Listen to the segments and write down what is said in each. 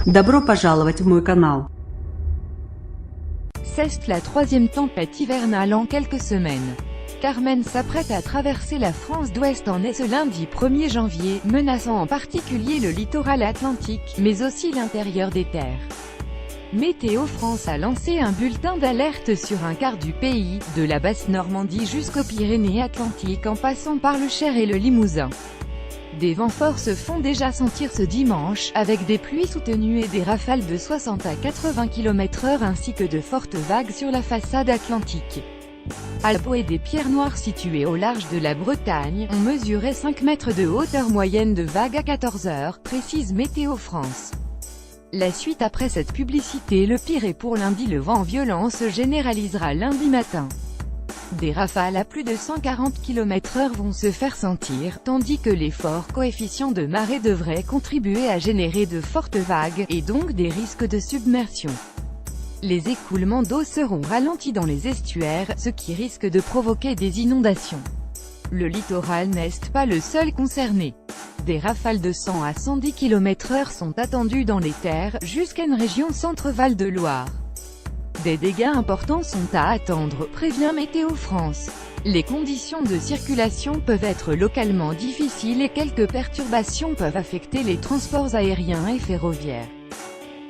Добро пожаловать в мой канал. C'est la troisième tempête hivernale en quelques semaines. Carmen s'apprête à traverser la France d'ouest en est ce lundi 1er janvier, menaçant en particulier le littoral atlantique, mais aussi l'intérieur des terres. Météo France a lancé un bulletin d'alerte sur un quart du pays, de la Basse-Normandie jusqu'aux Pyrénées-Atlantiques en passant par le Cher et le Limousin. Des vents forts se font déjà sentir ce dimanche, avec des pluies soutenues et des rafales de 60 à 80 km/h ainsi que de fortes vagues sur la façade atlantique. Alpes et des pierres noires situées au large de la Bretagne, ont mesuré 5 mètres de hauteur moyenne de vagues à 14 heures, précise Météo France. La suite après cette publicité. Le pire est pour lundi. Le vent violent se généralisera lundi matin. Des rafales à plus de 140 km/h vont se faire sentir, tandis que les forts coefficients de marée devraient contribuer à générer de fortes vagues, et donc des risques de submersion. Les écoulements d'eau seront ralentis dans les estuaires, ce qui risque de provoquer des inondations. Le littoral n'est pas le seul concerné. Des rafales de 100 à 110 km/h sont attendues dans les terres, jusqu'à une région Centre-Val de Loire. Des dégâts importants sont à attendre, prévient Météo France. Les conditions de circulation peuvent être localement difficiles et quelques perturbations peuvent affecter les transports aériens et ferroviaires.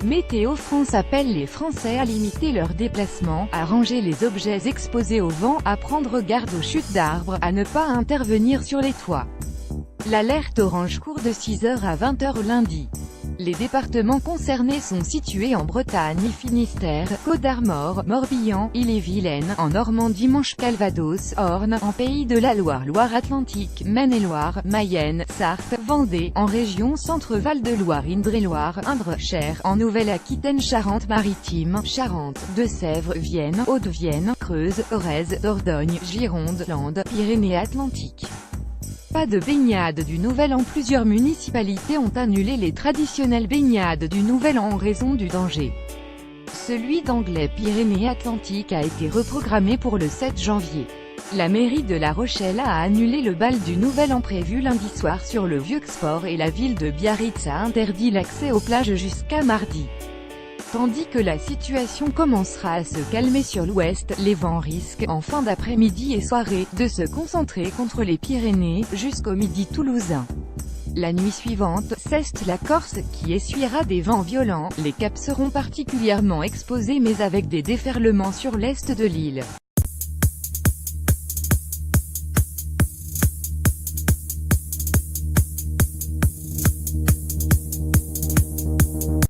Météo France appelle les Français à limiter leurs déplacements, à ranger les objets exposés au vent, à prendre garde aux chutes d'arbres, à ne pas intervenir sur les toits. L'alerte orange court de 6h à 20h lundi. Les départements concernés sont situés en Bretagne et Finistère, Côte-d'Armor, Morbihan, Ille-et-Vilaine, en Normandie, Manche, Calvados, Orne, en Pays de la Loire, Loire-Atlantique, Maine-et-Loire, Mayenne, Sarthe, Vendée, en région Centre-Val de Loire, Indre-et-Loire, Indre, Cher, en Nouvelle-Aquitaine, Charente-Maritime, Charente, Deux-Sèvres, Vienne, Haute-Vienne, Creuse, Corrèze, Dordogne, Gironde, Landes, Pyrénées-Atlantiques. Pas de baignade du Nouvel An. Plusieurs municipalités ont annulé les traditionnelles baignades du Nouvel An en raison du danger. Celui d'Anglès Pyrénées-Atlantiques a été reprogrammé pour le 7 janvier. La mairie de La Rochelle a annulé le bal du Nouvel An prévu lundi soir sur le Vieux-Export et la ville de Biarritz a interdit l'accès aux plages jusqu'à mardi. Tandis que la situation commencera à se calmer sur l'ouest, les vents risquent, en fin d'après-midi et soirée, de se concentrer contre les Pyrénées, jusqu'au midi toulousain. La nuit suivante, c'est la Corse qui essuiera des vents violents, les caps seront particulièrement exposés mais avec des déferlements sur l'est de l'île.